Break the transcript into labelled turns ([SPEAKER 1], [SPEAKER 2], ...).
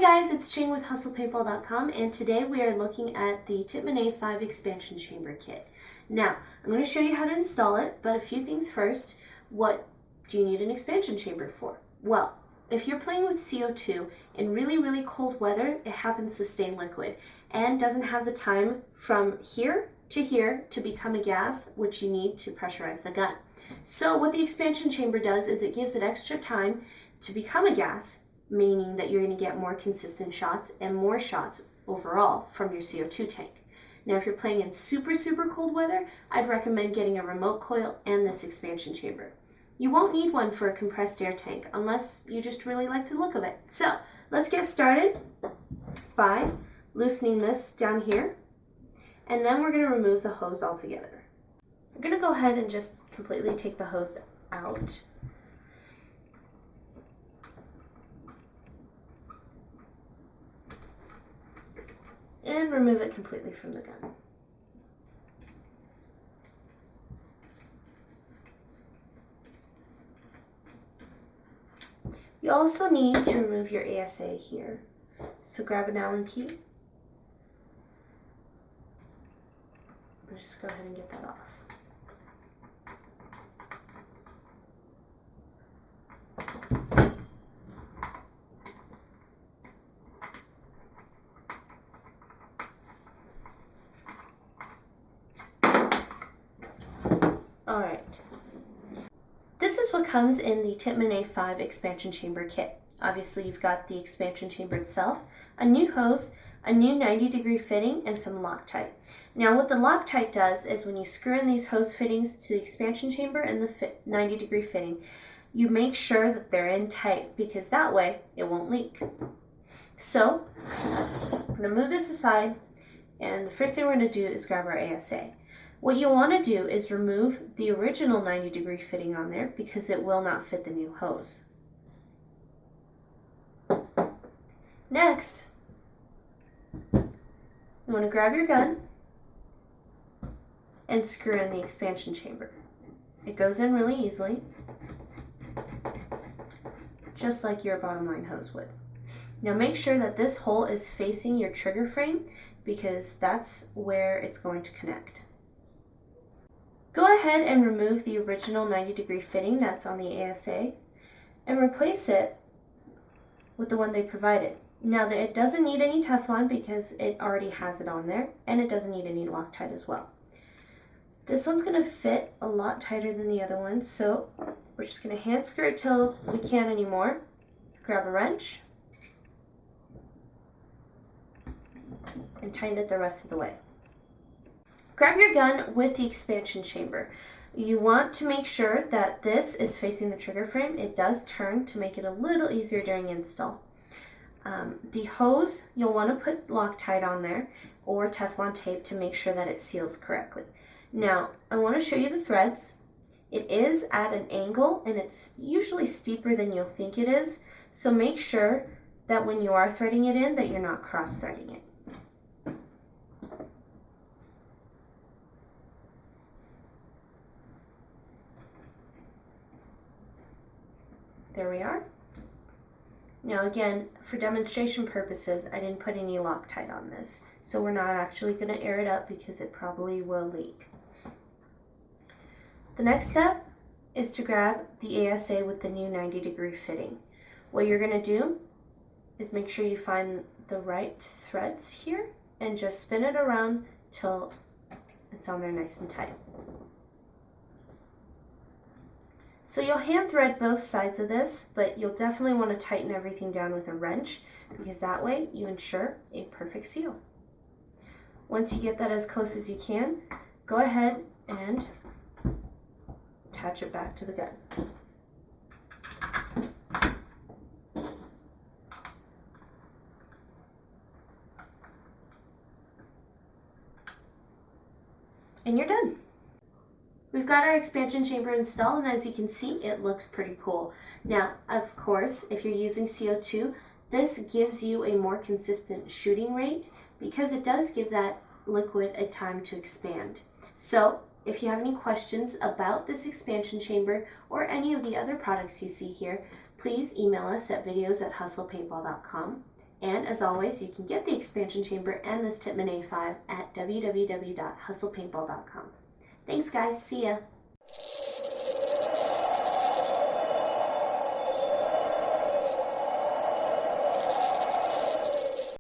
[SPEAKER 1] Hey guys, it's Jane with Paintball.com, and today we are looking at the Tippmann A5 expansion chamber kit. Now, I'm going to show you how to install it, but a few things first. What do you need an expansion chamber for? Well, if you're playing with CO2 in really, really cold weather, it happens to stay liquid and doesn't have the time from here to become a gas, which you need to pressurize the gun. So what the expansion chamber does is it gives it extra time to become a gas, meaning that you're going to get more consistent shots and more shots overall from your CO2 tank. Now, if you're playing in super, super cold weather, I'd recommend getting a remote coil and this expansion chamber. You won't need one for a compressed air tank unless you just really like the look of it. So let's get started by loosening this down here, and then we're going to remove the hose altogether. I'm going to go ahead and just completely take the hose out. And remove it completely from the gun. You also need to remove your ASA here. So grab an Allen key. And just go ahead and get that off. Alright, this is what comes in the Tippmann A5 expansion chamber kit. Obviously you've got the expansion chamber itself, a new hose, a new 90-degree fitting, and some Loctite. Now what the Loctite does is when you screw in these hose fittings to the expansion chamber and the 90-degree fitting, you make sure that they're in tight because that way it won't leak. So I'm going to move this aside, and the first thing we're going to do is grab our ASA. What you want to do is remove the original 90-degree fitting on there because it will not fit the new hose. Next, you want to grab your gun and screw in the expansion chamber. It goes in really easily, just like your bottom line hose would. Now make sure that this hole is facing your trigger frame because that's where it's going to connect. Go ahead and remove the original 90-degree fitting that's on the ASA and replace it with the one they provided. Now it doesn't need any Teflon because it already has it on there, and it doesn't need any Loctite as well. This one's going to fit a lot tighter than the other one, so we're just going to hand screw it till we can't anymore. Grab a wrench and tighten it the rest of the way. Grab your gun with the expansion chamber. You want to make sure that this is facing the trigger frame. It does turn to make it a little easier during install. The hose, you'll want to put Loctite on there or Teflon tape to make sure that it seals correctly. Now, I want to show you the threads. It is at an angle and it's usually steeper than you'll think it is, so make sure that when you are threading it in that you're not cross-threading it. There we are. Now again, for demonstration purposes, I didn't put any Loctite on this, so we're not actually going to air it up because it probably will leak. The next step is to grab the ASA with the new 90-degree fitting. What you're going to do is make sure you find the right threads here and just spin it around till it's on there nice and tight. So you'll hand thread both sides of this, but you'll definitely want to tighten everything down with a wrench because that way you ensure a perfect seal. Once you get that as close as you can, go ahead and attach it back to the gun. And you're done. We've got our expansion chamber installed, and as you can see, it looks pretty cool. Now, of course, if you're using CO2, this gives you a more consistent shooting rate because it does give that liquid a time to expand. So, if you have any questions about this expansion chamber or any of the other products you see here, please email us at videos@hustlepaintball.com. And as always, you can get the expansion chamber and this Tippmann A5 at www.hustlepaintball.com. Thanks guys, see ya!